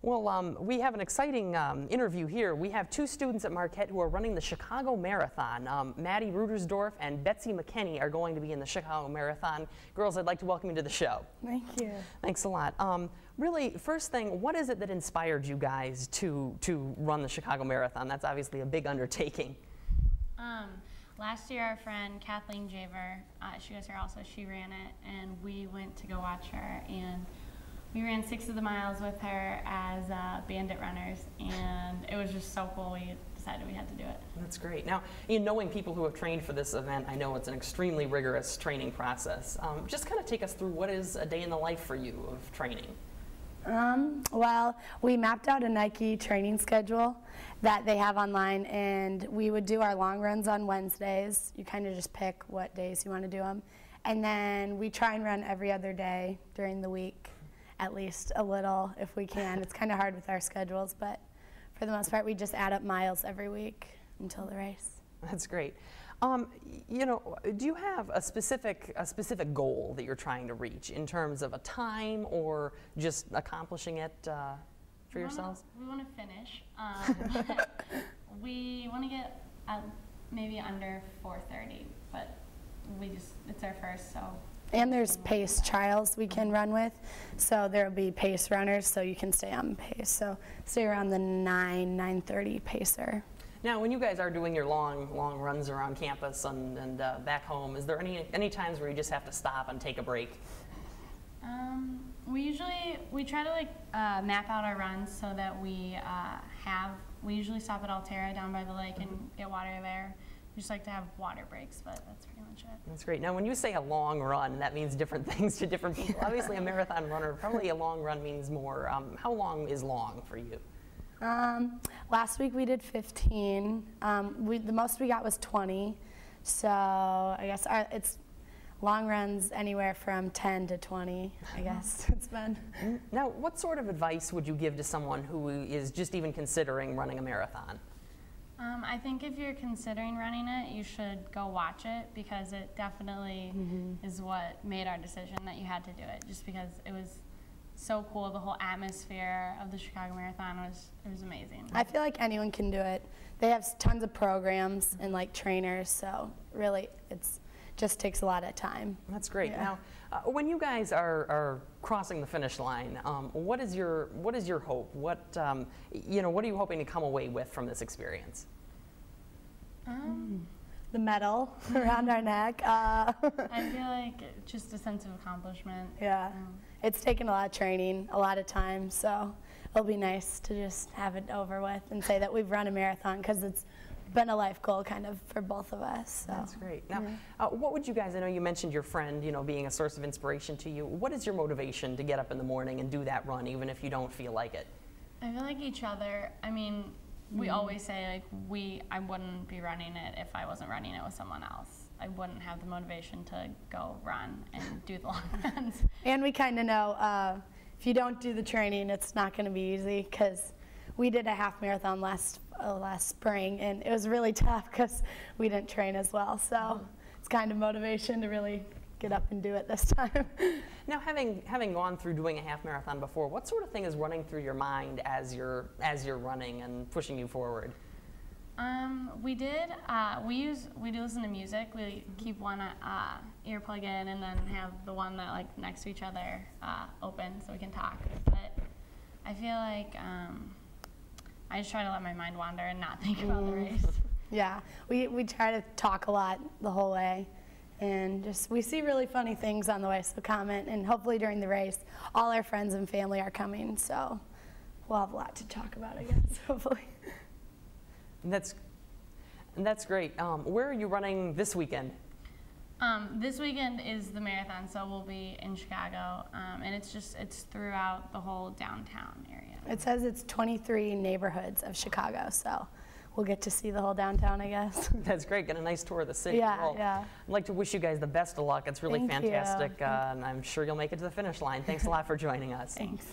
Well, we have an exciting interview here. We have two students at Marquette who are running the Chicago Marathon. Maggie Rudersdorf and Betsy McKenny are going to be in the Chicago Marathon. Girls, I'd like to welcome you to the show. Thank you. Thanks a lot. Really, first thing, what is it that inspired you guys to run the Chicago Marathon? That's obviously a big undertaking. Last year, our friend Kathleen Javer, she was here also, she ran it, and we went to go watch her, and we ran 6 of the miles with her as bandit runners, and it was just so cool. We decided we had to do it. That's great. Now, knowing people who have trained for this event, I know it's an extremely rigorous training process. Just kind of take us through what is a day in the life for you of training. Well, we mapped out a Nike training schedule that they have online, and we would do our long runs on Wednesdays. You kind of just pick what days you want to do them. And then we try and run every other day during the week, at least a little if we can. It's kind of hard with our schedules, but for the most part, we just add up miles every week until the race. That's great. Do you have a specific goal that you're trying to reach in terms of a time or just accomplishing it for yourselves? We want to finish. We want to get maybe under 4:30, but it's our first, so. And there's pace trials we can run with, so there'll be pace runners, so you can stay on pace. So stay around the 9:30 pacer. Now, when you guys are doing your long runs around campus and back home, is there any times where you just have to stop and take a break? We try to map out our runs so that we usually stop at Altera down by the lake and get water there. We just like to have water breaks, but that's pretty much it. That's great. Now, when you say a long run, that means different things to different people. Obviously, a marathon runner, probably a long run means more. How long is long for you? Last week we did 15. The most we got was 20. So I guess it's long runs anywhere from 10 to 20, I guess it's been. Now, what sort of advice would you give to someone who is just even considering running a marathon? I think if you're considering running it, you should go watch it, because it definitely is what made our decision that you had to do it, just because it was so cool. The whole atmosphere of the Chicago Marathon was amazing. I feel like anyone can do it. They have tons of programs and trainers, so really it's just takes a lot of time. That's great. Yeah. Now, when you guys are crossing the finish line, what is your hope? What are you hoping to come away with from this experience? The medal around our neck. I feel like just a sense of accomplishment. Yeah. It's taken a lot of training, a lot of time, so it'll be nice to just have it over with and say that we've run a marathon, because it's been a life goal kind of for both of us. So. That's great. Now, what would you guys, I know you mentioned your friend, being a source of inspiration to you. What is your motivation to get up in the morning and do that run, even if you don't feel like it? I feel like each other. I mean, we always say I wouldn't be running it if I wasn't running it with someone else. I wouldn't have the motivation to go run and do the long runs. And we kind of know if you don't do the training, it's not going to be easy, because we did a half marathon last spring, and it was really tough because we didn't train as well. So it's kind of motivation to really get up and do it this time. Now, having gone through doing a half marathon before, what sort of thing is running through your mind as you're running and pushing you forward? We do listen to music. We keep one ear plug in, and then have the one that next to each other open so we can talk. But I feel like I just try to let my mind wander and not think about the race. Yeah, we try to talk a lot the whole way, and we see really funny things on the way, so comment, and hopefully during the race all our friends and family are coming, so we'll have a lot to talk about, I guess, hopefully. That's great. Where are you running this weekend? This weekend is the marathon, so we'll be in Chicago, and it's throughout the whole downtown area. It says it's 23 neighborhoods of Chicago, so we'll get to see the whole downtown, I guess. That's great. Get a nice tour of the city. Yeah, well, yeah. I'd like to wish you guys the best of luck. It's really Thank fantastic, you. and I'm sure you'll make it to the finish line. Thanks a lot for joining us. Thanks.